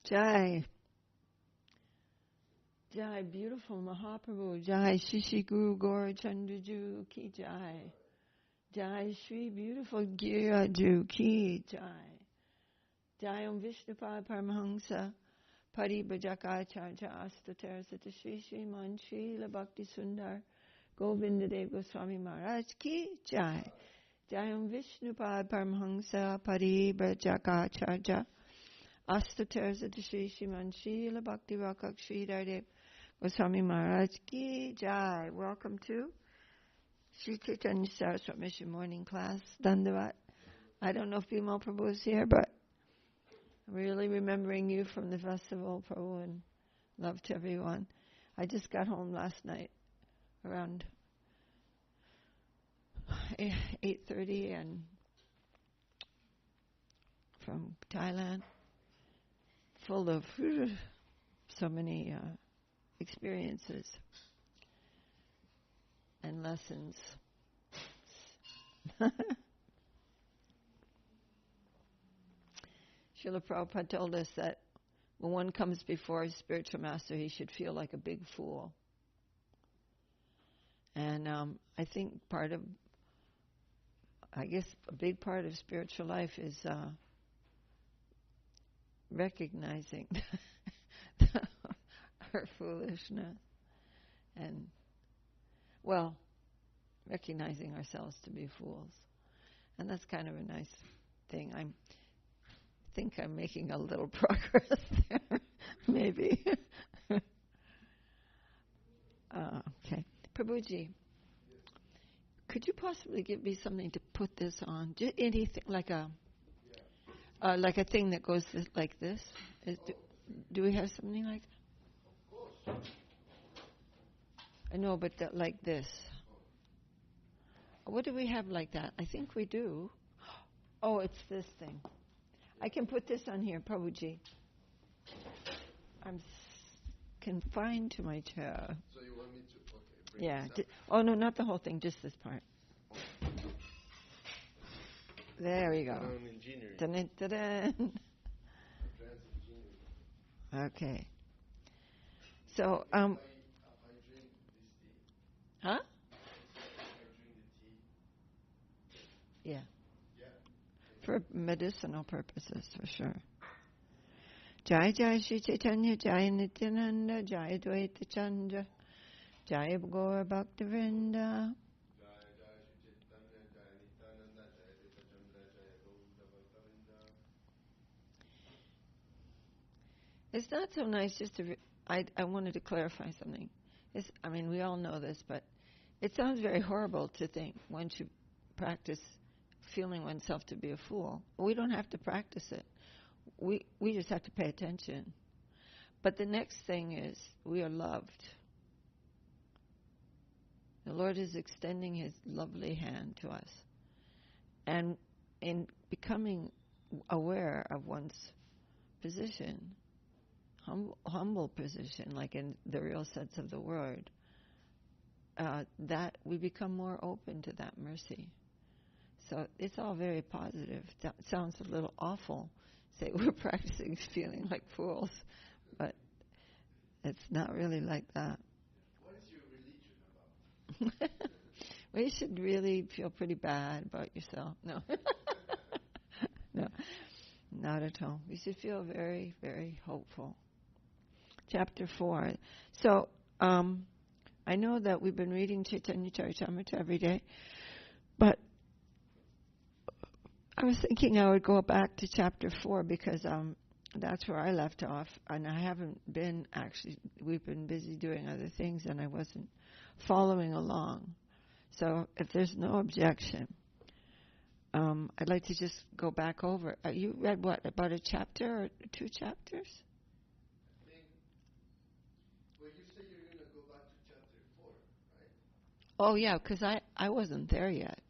Jai. Jai, beautiful Mahaprabhu. Jai, Shishi Guru Gaura Chandraju ki Jai. Jai, Shri beautiful Giraju ki Jai. Jai Vishnupad Paramahamsa Paribrajakacharya Astater Sata Shri Sriman Srila Bhakti Sundar Govinda Dev Goswami Maharaj ki Jai. Jai Vishnupad Paramahamsa Paribrajakacharya Astater Sata Shri Sriman Srila Bhakti Rakak Shri Dev Goswami Maharaj ki Jai. Welcome to Sri Chaitanya Saraswat Mission Morning Class, Dandavat. I don't know if Bimal Prabhu is here, but I'm really remembering you from the festival, Prabhu, and love to everyone. I just got home last night around 8:30 and from Thailand, full of so many experiences and lessons. Srila Prabhupada told us that when one comes before his spiritual master, he should feel like a big fool. And I think a big part of spiritual life is recognizing our foolishness and, recognizing ourselves to be fools. And that's kind of a nice thing. I think I'm making a little progress there, maybe. Okay. Prabhuji, could you possibly give me something to put this on? Just anything, like a thing that goes like this? Do we have something like that? Of course. I know, but like this. What do we have like that? I think we do. Oh, it's this thing. I can put this on here, Prabhuji. I'm confined to my chair. So you want me to, bring this up? Oh, no, not the whole thing, just this part. There we go. Engineering. Okay. So, if I drink this tea. Huh? If I drink the tea. Yeah. Yeah. For medicinal purposes, for sure. Jai Jai Shri Chaitanya, Jai Nityananda, Jai Dvaita Chandra, Jai Gaur Bhaktivinoda. Jai Jai Shri Chaitanya, Jai Nityananda, Jai Dvaita Chandra, Jai Gaur Bhaktivinoda. It's not so nice just to... I wanted to clarify something. We all know this, but it sounds very horrible to think one should practice feeling oneself to be a fool. We don't have to practice it. We just have to pay attention. But the next thing is we are loved. The Lord is extending His lovely hand to us. And in becoming aware of one's position, humble position, like in the real sense of the word, that we become more open to that mercy. So it's all very positive. That sounds a little awful. Say we're practicing feeling like fools, but it's not really like that. What is your religion about? Well, you should really feel pretty bad about yourself. No. No, not at all. You should feel very, very hopeful. Chapter 4. So, I know that we've been reading Chaitanya Charitamrta every day, but I was thinking I would go back to chapter 4 because that's where I left off, and I haven't been actually. We've been busy doing other things, and I wasn't following along. So, if there's no objection, I'd like to just go back over. You read what, about a chapter or 2 chapters? I think. Well, you say you're going to go back to chapter 4, right? Oh yeah, because I wasn't there yet.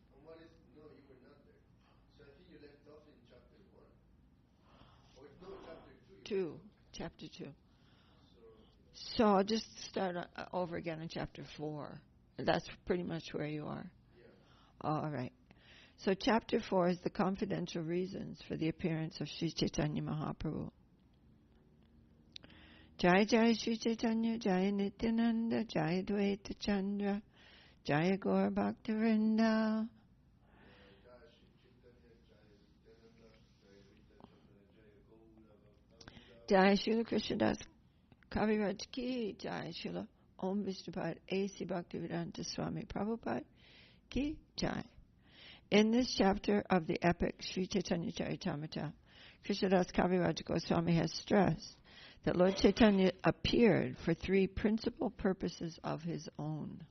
No, you were not there. So I think you left off in chapter 1. Or no, chapter 2. 2, chapter 2. So I'll just start over again in chapter 4. That's pretty much where you are. Yeah. All right. So chapter 4 is the confidential reasons for the appearance of Sri Chaitanya Mahaprabhu. Jaya Jaya Shri Chaitanya, Jaya Nityananda, Jaya Dvaita Chandra, Jaya Gaur Bhaktivinoda. Jaya Srila Krishnadas Kaviraj Ki Jaya Srila Om Vishnupad A.C. Bhaktivedanta Swami Prabhupada Ki Jai. In this chapter of the epic Sri Chaitanya Charitamrta, Krishnadas Kaviraj Goswami has stressed that Lord Chaitanya appeared for three principal purposes of his own.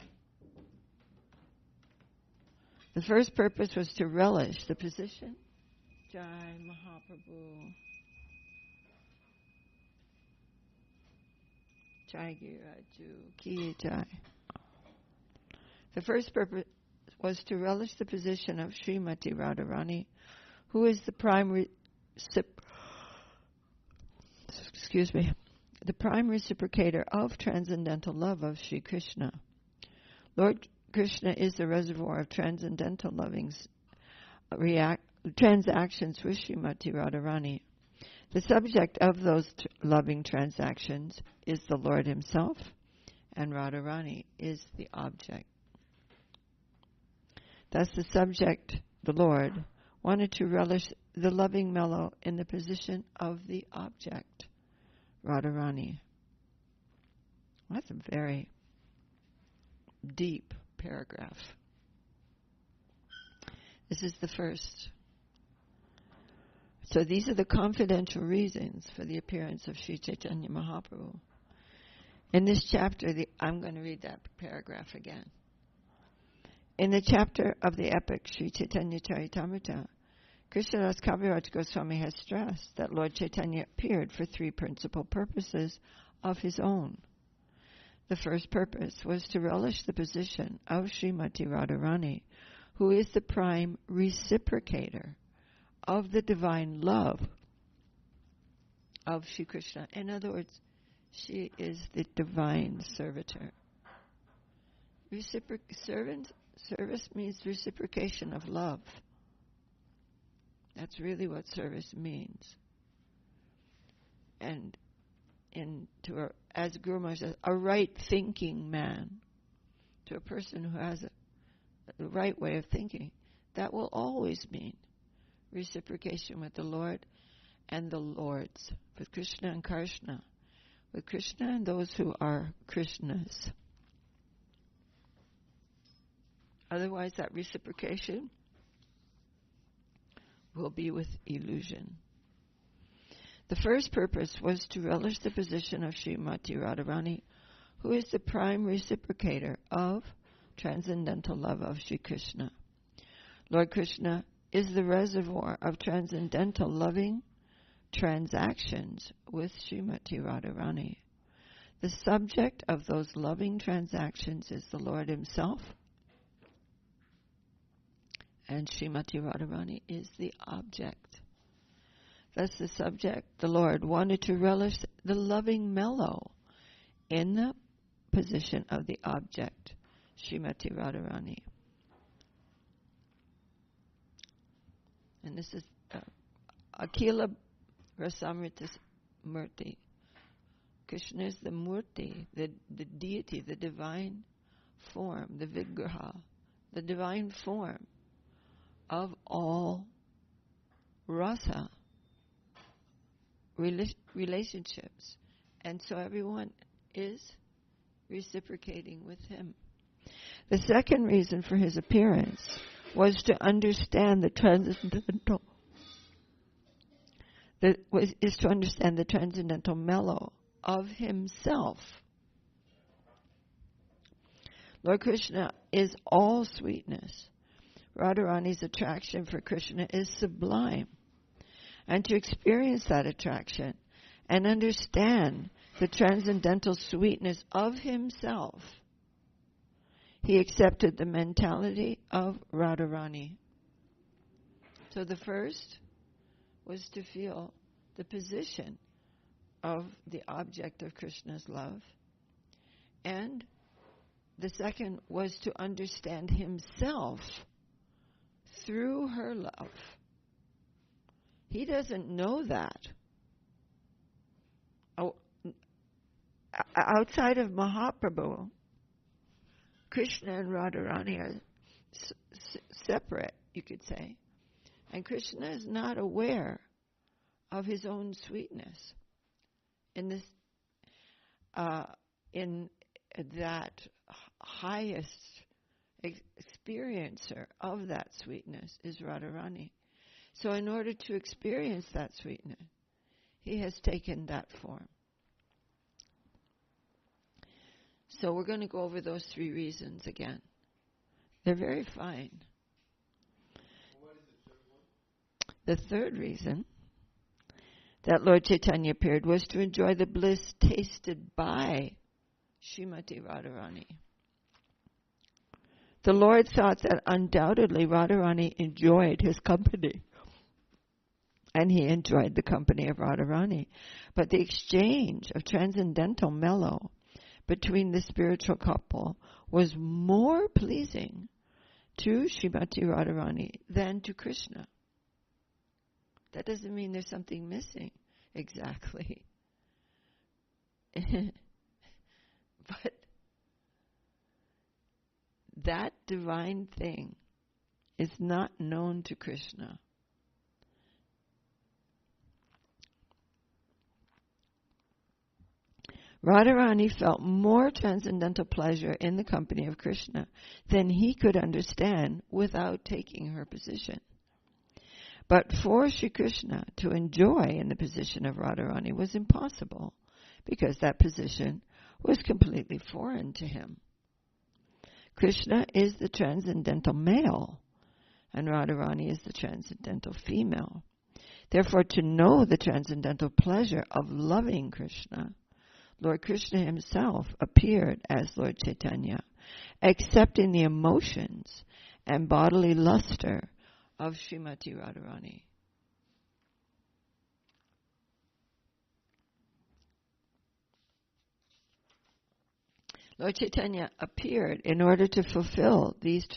The first purpose was to relish the position. Jai Mahaprabhu. Jai Giraju Ki Jai. The first purpose was to relish the position of Srimati Radharani, who is the prime reciprocator of transcendental love of Sri Krishna. Lord Krishna is the reservoir of transcendental loving's transactions with Srimati Radharani. The subject of those loving transactions is the Lord himself, and Radharani is the object. Thus the subject, the Lord, wanted to relish the loving mellow in the position of the object, Radharani. That's a very deep paragraph. This is the first. So these are the confidential reasons for the appearance of Sri Chaitanya Mahaprabhu. In this chapter, I'm going to read that paragraph again. In the chapter of the epic Sri Chaitanya Charitamrta, Krishnadas Kaviraj Goswami has stressed that Lord Chaitanya appeared for three principal purposes of his own. The first purpose was to relish the position of Srimati Radharani, who is the prime reciprocator of the divine love of Sri Krishna. In other words, she is the divine servitor. Service means reciprocation of love. That's really what service means. And as Guru Maharaj says, a right-thinking man, to a person who has the right way of thinking, that will always mean reciprocation with the Lord and the Lords, with Krishna and Krishna, with Krishna and those who are Krishnas. Otherwise, that reciprocation will be with illusion. The first purpose was to relish the position of Srimati Radharani, who is the prime reciprocator of transcendental love of Sri Krishna. Lord Krishna is the reservoir of transcendental loving transactions with Srimati Radharani. The subject of those loving transactions is the Lord himself, and Srimati Radharani is the object. Thus the subject, the Lord, wanted to relish the loving mellow in the position of the object, Srimati Radharani. And this is Akila Rasamrita Murti. Krishna is the Murti, the deity, the divine form, the Vigraha, the divine form of all rasa relationships. And so everyone is reciprocating with him. The second reason for his appearance was to understand the transcendental mellow of himself. Lord Krishna is all sweetness. Radharani's attraction for Krishna is sublime. And to experience that attraction and understand the transcendental sweetness of himself, he accepted the mentality of Radharani. So the first was to feel the position of the object of Krishna's love. And the second was to understand himself through her love. He doesn't know that. outside of Mahaprabhu, Krishna and Radharani are separate, you could say. And Krishna is not aware of his own sweetness in this, in that highest experiencer of that sweetness is Radharani. So in order to experience that sweetness, he has taken that form. So we're going to go over those 3 reasons again. They're very fine. What is the third one? The third reason that Lord Chaitanya appeared was to enjoy the bliss tasted by Srimati Radharani. The Lord thought that undoubtedly Radharani enjoyed his company, and he enjoyed the company of Radharani. But the exchange of transcendental mellow between the spiritual couple was more pleasing to Srimati Radharani than to Krishna. That doesn't mean there's something missing, exactly. But that divine thing is not known to Krishna. Radharani felt more transcendental pleasure in the company of Krishna than he could understand without taking her position. But for Sri Krishna to enjoy in the position of Radharani was impossible, because that position was completely foreign to him. Krishna is the transcendental male, and Radharani is the transcendental female. Therefore, to know the transcendental pleasure of loving Krishna, Lord Krishna himself appeared as Lord Chaitanya, accepting the emotions and bodily luster of Srimati Radharani. Lord Chaitanya appeared in order to fulfill these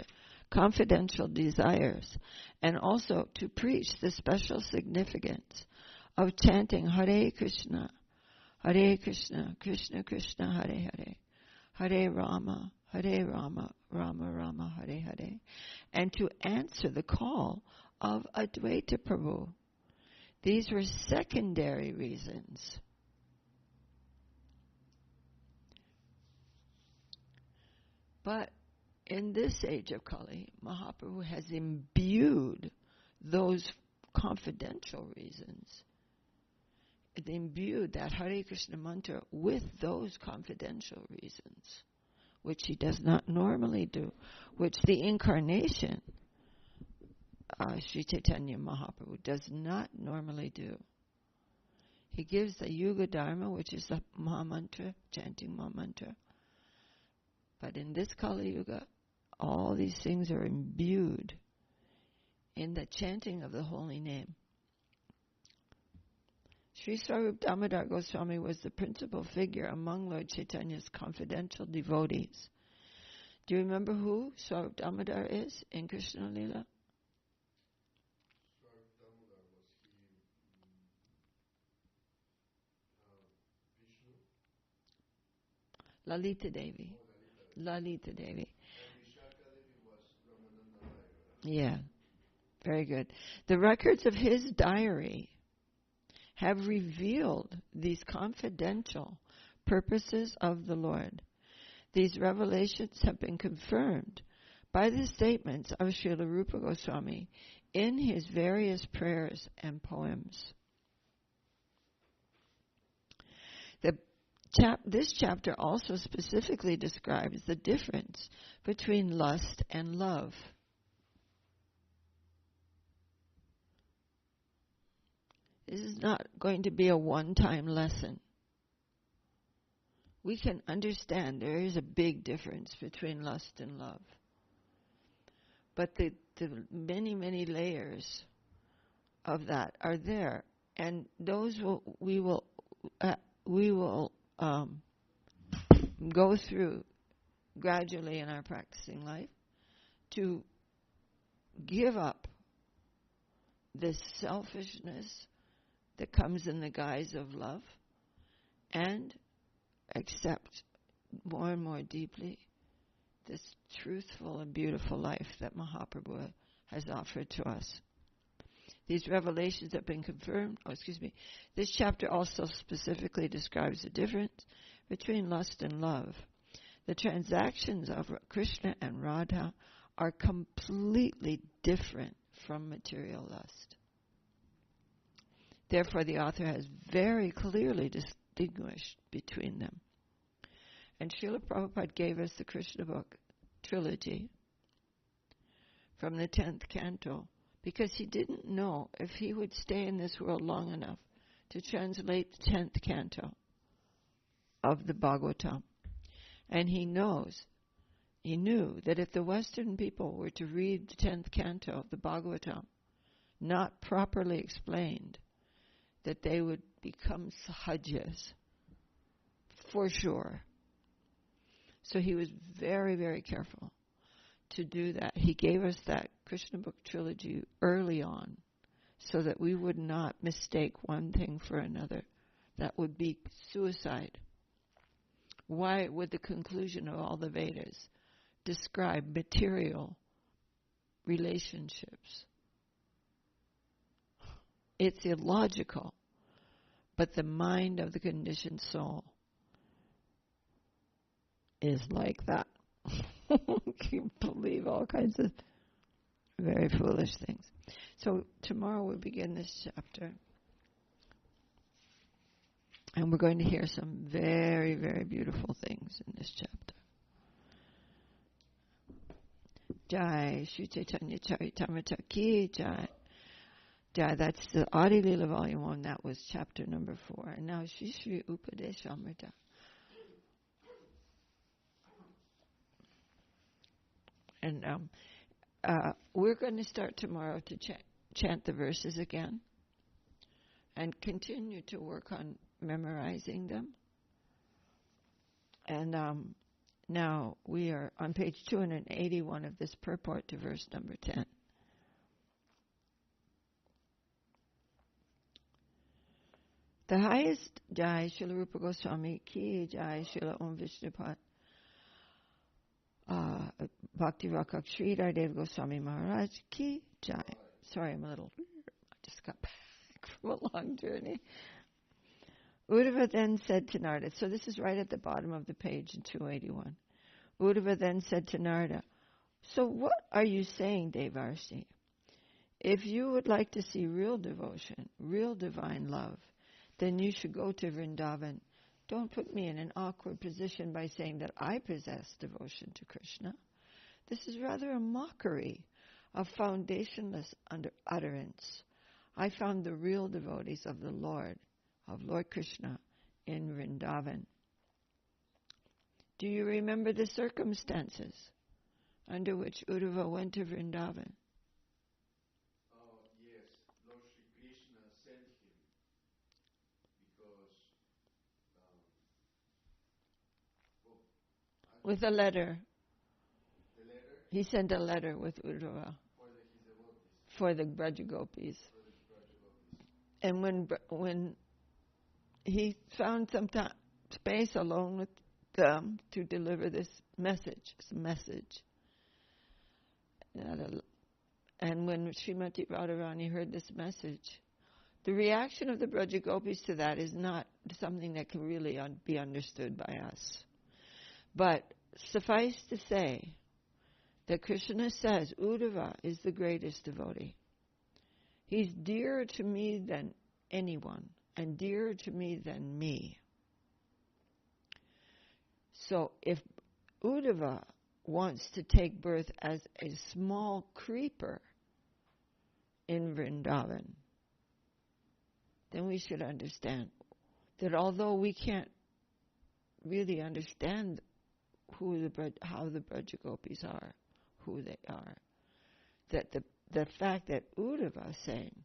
confidential desires and also to preach the special significance of chanting Hare Krishna, Krishna Krishna, Hare Hare, Hare Rama, Rama Rama, Hare Hare, and to answer the call of Advaita Prabhu. These were secondary reasons. But in this age of Kali, Mahaprabhu has imbued those confidential reasons. It imbued that Hare Krishna mantra with those confidential reasons, which he does not normally do, which the incarnation, Sri Chaitanya Mahaprabhu, does not normally do. He gives the Yuga Dharma, which is the Maha Mantra, chanting Maha Mantra. But in this Kali Yuga, all these things are imbued in the chanting of the holy name. Sri Swarup Damodar Goswami was the principal figure among Lord Chaitanya's confidential devotees. Do you remember who Swarup Damodar is in Krishna Lila? Swarup Damodar was he Vishnu? Lalita Devi. Oh, Lalita Devi. And Vishaka Devi was Ramananda Rai. Yeah, very good. The records of his diary have revealed these confidential purposes of the Lord. These revelations have been confirmed by the statements of Srila Rupa Goswami in his various prayers and poems. This chapter also specifically describes the difference between lust and love. This is not going to be a one-time lesson. We can understand there is a big difference between lust and love. But the many, many layers of that are there. And those we will go through gradually in our practicing life to give up this selfishness that comes in the guise of love and accept more and more deeply this truthful and beautiful life that Mahaprabhu has offered to us. These revelations have been confirmed. This chapter also specifically describes the difference between lust and love. The transactions of Krishna and Radha are completely different from material lust. Therefore, the author has very clearly distinguished between them. And Srila Prabhupada gave us the Krishna book trilogy from the 10th canto because he didn't know if he would stay in this world long enough to translate the 10th canto of the Bhagavatam. And he knew that if the Western people were to read the 10th canto of the Bhagavatam, not properly explained, that they would become sahajas, for sure. So he was very, very careful to do that. He gave us that Krishna book trilogy early on so that we would not mistake one thing for another. That would be suicide. Why would the conclusion of all the Vedas describe material relationships? It's illogical. But the mind of the conditioned soul is like that. You believe all kinds of very foolish things. So tomorrow we begin this chapter. And we're going to hear some very, very beautiful things in this chapter. Jaya, Sri Chaitanya Charitamrta ki Jaya. Jaya, that's the Adi Lila Volume 1. That was chapter number 4. And now Sri Upadesamrta. And we're going to start tomorrow to chant the verses again and continue to work on memorizing them. And now we are on page 281 of this purport to verse number 10. The highest Jai Srila Rupa Goswami ki Jai Srila Om Vishnupad Bhakti Rakak Sri Dev Goswami Maharaj ki Jai. Sorry, I just got back from a long journey. Uddhava then said to Narada, so this is right at the bottom of the page in 281. Uddhava then said to Narada, so what are you saying, Devarsi? If you would like to see real devotion, real divine love, then you should go to Vrindavan. Don't put me in an awkward position by saying that I possess devotion to Krishna. This is rather a mockery of foundationless utterance. I found the real devotees of the Lord Krishna, in Vrindavan. Do you remember the circumstances under which Uddhava went to Vrindavan? Yes, Lord Shri Krishna sent him because with a letter. The letter? He sent a letter with Uddhava for the Brajagopis. And when he found some space alone with them to deliver this message. And when Srimati Radharani heard this message, the reaction of the Brajagopis to that is not something that can really be understood by us. But suffice to say that Krishna says Uddhava is the greatest devotee. He's dearer to me than anyone, and dearer to me than me. So if Uddhava wants to take birth as a small creeper in Vrindavan, then we should understand that although we can't really understand how the Brajagopis are, who they are, that the fact that Uddhava is saying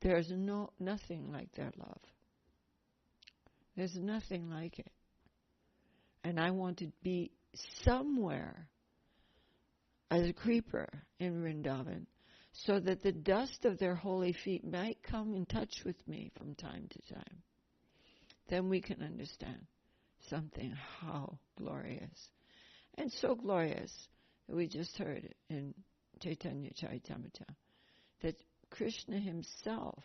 there's nothing like their love. There's nothing like it. And I want to be somewhere as a creeper in Vrindavan so that the dust of their holy feet might come in touch with me from time to time. then we can understand something how glorious. And so glorious that we just heard in Chaitanya Charitamrta that Krishna himself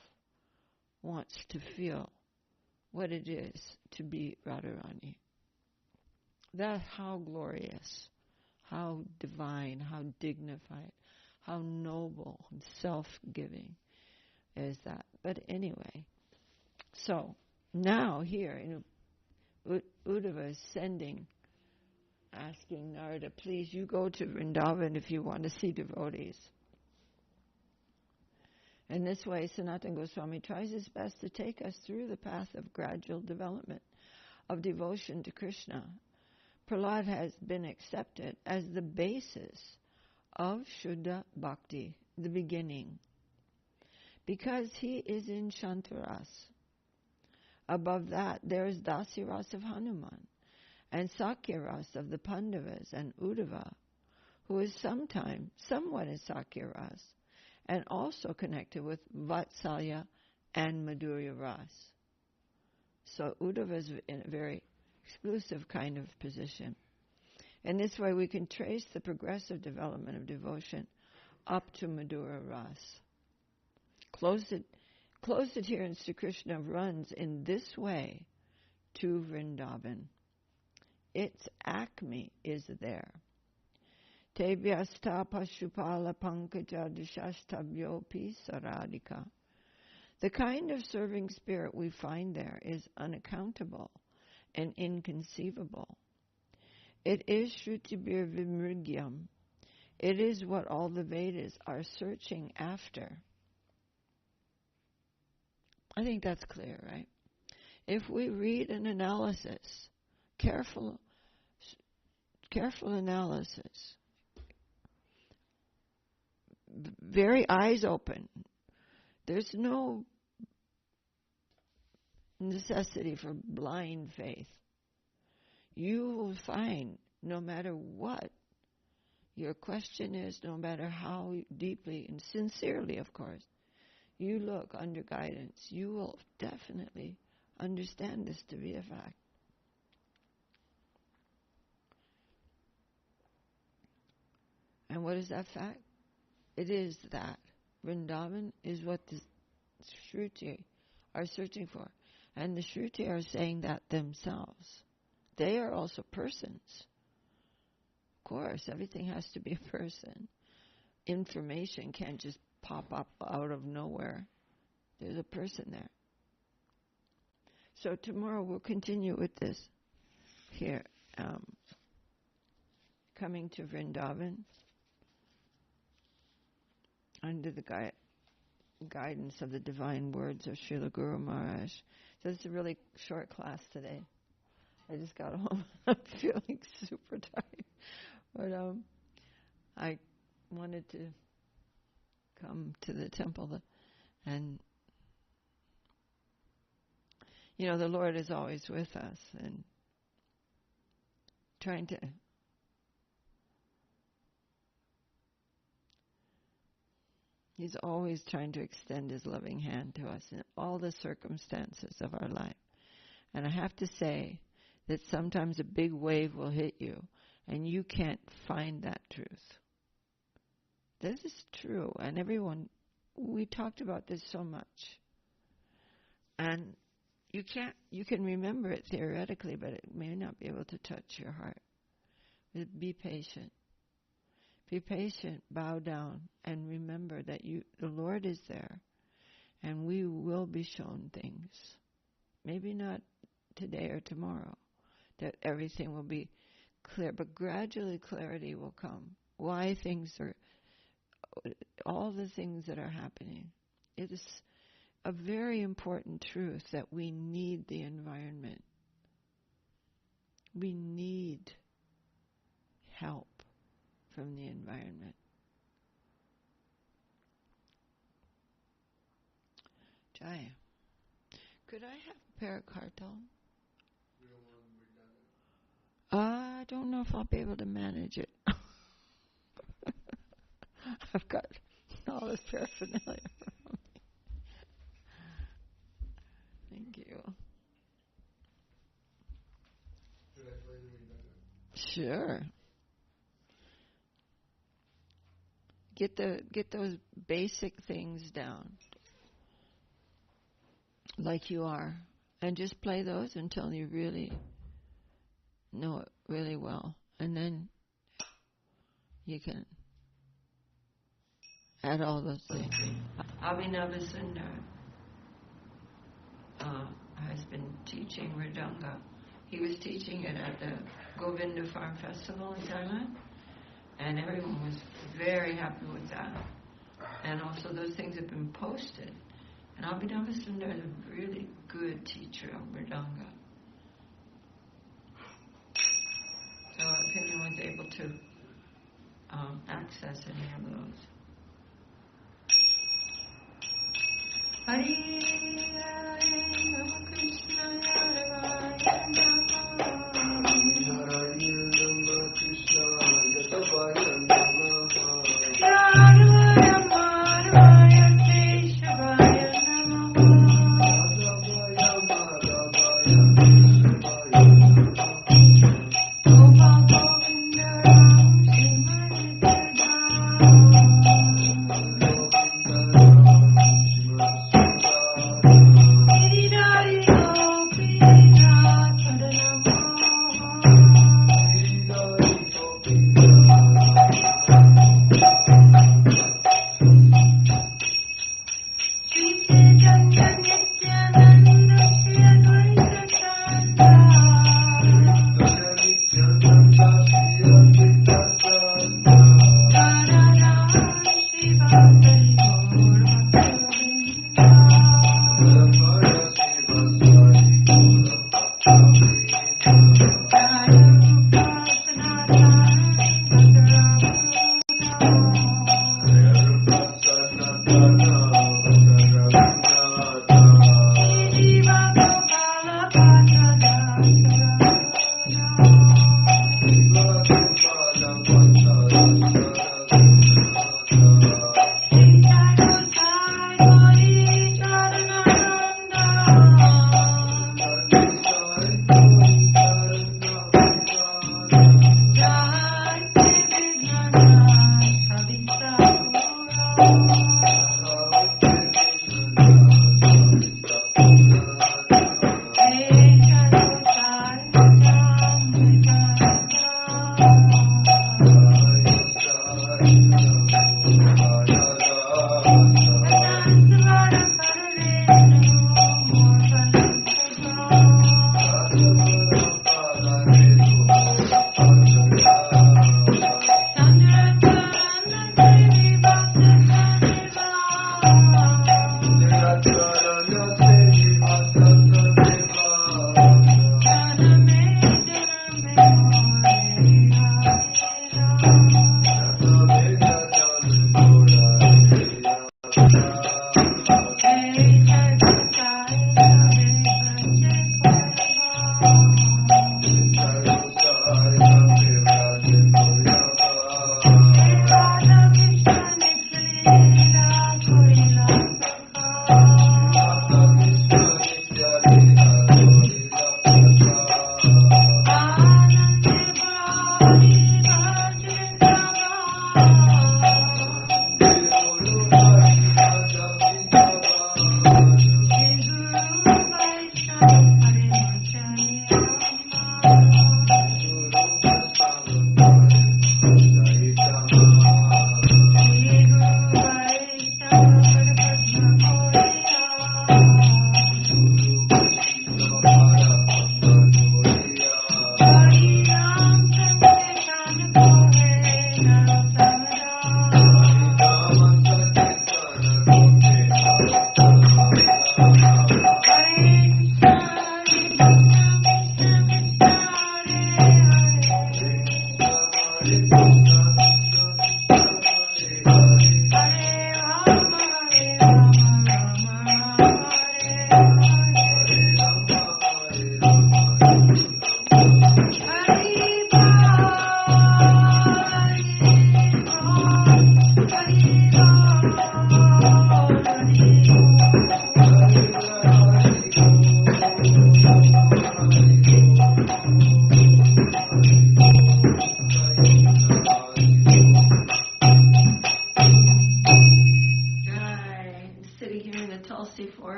wants to feel what it is to be Radharani. That's how glorious, how divine, how dignified, how noble and self-giving is that. But anyway, so now here, Uddhava is asking Narada, please, you go to Vrindavan if you want to see devotees. In this way, Sanatana Goswami tries his best to take us through the path of gradual development of devotion to Krishna. Prahlad has been accepted as the basis of Shuddha Bhakti, the beginning, because he is in Shantaras. Above that, there is Dasiras of Hanuman, and Sakyaras of the Pandavas, and Uddhava, who is somewhat in Sakyaras, and also connected with Vatsalya and Madhurya Ras. So Uddhava is in a very exclusive kind of position. In this way, we can trace the progressive development of devotion up to Madhurya Ras. Closed adherence to Krishna runs in this way to Vrindavan. Its acme is there. Tevyasta Pashupala Pankaja Dishastabhyopi Saradika. The kind of serving spirit we find there is unaccountable and inconceivable. It is Shrutibir Vimrigyam. It is what all the Vedas are searching after. I think that's clear, right? If we read an analysis, careful analysis, very eyes open, there's no necessity for blind faith. You will find, no matter what your question is, no matter how deeply and sincerely, of course, you look under guidance, you will definitely understand this to be a fact. And what is that fact? It is that Vrindavan is what the Shruti are searching for. And the Shruti are saying that themselves. They are also persons. Of course, everything has to be a person. Information can't just pop up out of nowhere. There's a person there. So tomorrow we'll continue with this here. Coming to Vrindavan under the guidance of the divine words of Srila Guru Maharaj. So it's a really short class today. I just got home. I'm feeling super tired. But I wanted to come to the temple and, the Lord is always with us and He's always trying to extend His loving hand to us in all the circumstances of our life. And I have to say that sometimes a big wave will hit you and you can't find that truth. This is true, and we talked about this so much. And you can remember it theoretically, but it may not be able to touch your heart. But be patient. Be patient, bow down, and remember that the Lord is there, and we will be shown things. Maybe not today or tomorrow, that everything will be clear, but gradually clarity will come. Why all the things that are happening. It is a very important truth that we need the environment. We need help from the environment. Jaya, could I have a pericardial? I don't know if I'll be able to manage it. I've got all this paraphernalia. Thank you. Sure. Get those basic things down, like you are, and just play those until you really know it really well, and then you can add all those things. Abhinavasundar has been teaching Mridanga. He was teaching it at the Govinda Farm Festival in Thailand, and everyone was very happy with that. And also those things have been posted. And Abhinavasundar is a really good teacher of Mridanga. So if anyone's able to access any of those. Hari Rama Krishna Rama Krishna Yadavaya Namaha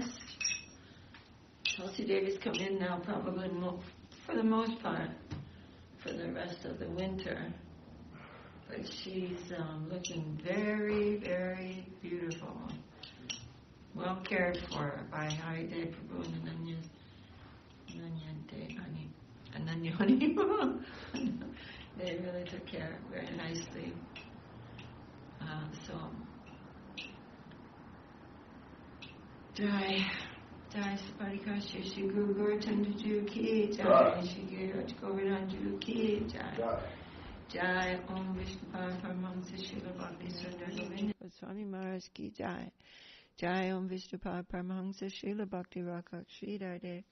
rest. Tulsi Devi's come in now probably for the most part for the rest of the winter. But she's looking very, very beautiful. Well cared for by Haridev Prabhu and Ananyani. They really took care very nicely. Jai Saparika Shri Guru Gaurachandraju Ki Jai Shri Guru Govardhanju Ki Jai Jai Om Vishnupad Paramahamsa Srila Bhakti Sundar Govinda Swami Maharaj Ki Jai Jai Om Vishnupad Paramahamsa Srila Bhakti Rakak Sri Darde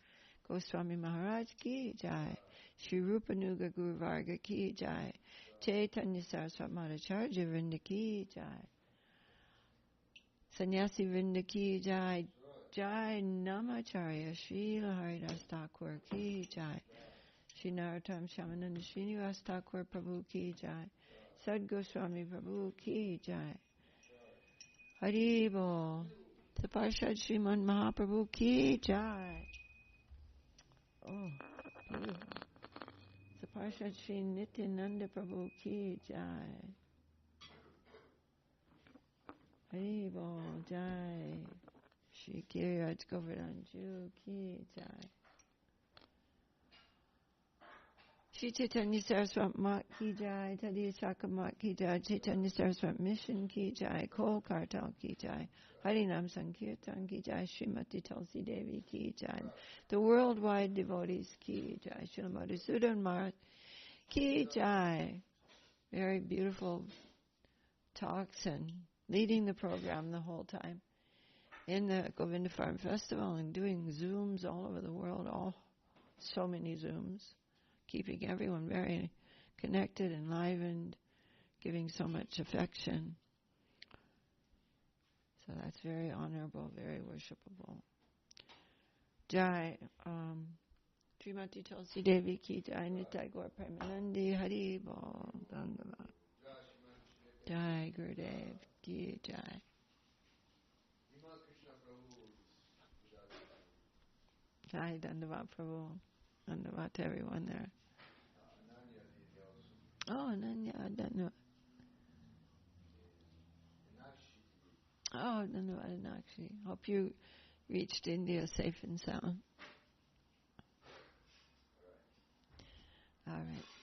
Goswami Maharaj Ki Jai Shri Rupanuga Guru Varga Ki Jai Chaitanya Saraswat Madhacharya Vrinda Ki Jai Sannyasi Vrinda Ki Jai Jai Namacharya Srila Haridas Thakur Ki Jai Shri Narottam Shamananda Srinivas Thakur Prabhu Ki Jai Sad Goswami Prabhu Ki Jai Hari Bol Saparshad Sriman Mahaprabhu Ki Jai. Oh, beautiful. Saparshad Shri Nityananda Prabhu Ki Jai. Hari Bol Jai. Shri Giriraj Govardhanju Ki Jai. Shri Chaitanya Saraswat Mat Ki Jai. Tadiya Sakha Mat Ki Jai. Chaitanya Saraswat Mission Ki Jai. Kol Kartal Ki Jai. Harinam Sankirtan Ki Jai. Srimati Tulsi Devi Ki Jai. The worldwide devotees Ki Jai. Srila Madhusudan Maharaj Ki Jai. Very beautiful talks and leading the program the whole time in the Govinda Farm Festival and doing Zooms all over the world. So many Zooms. Keeping everyone very connected, enlivened, giving so much affection. So that's very honorable, very worshipable. Jai, Srimati Tulsi Devi Ki Jai, Nitai Gaur Premanandi, Hari Bol, Dandavat. Jai Gurudev Ki Jai. Jai Dandavat Prabhu. Dandavat to everyone there. Oh, Ananya, Dandavat. Oh, Dandavat Anakshi. Hope you reached India safe and sound. All right.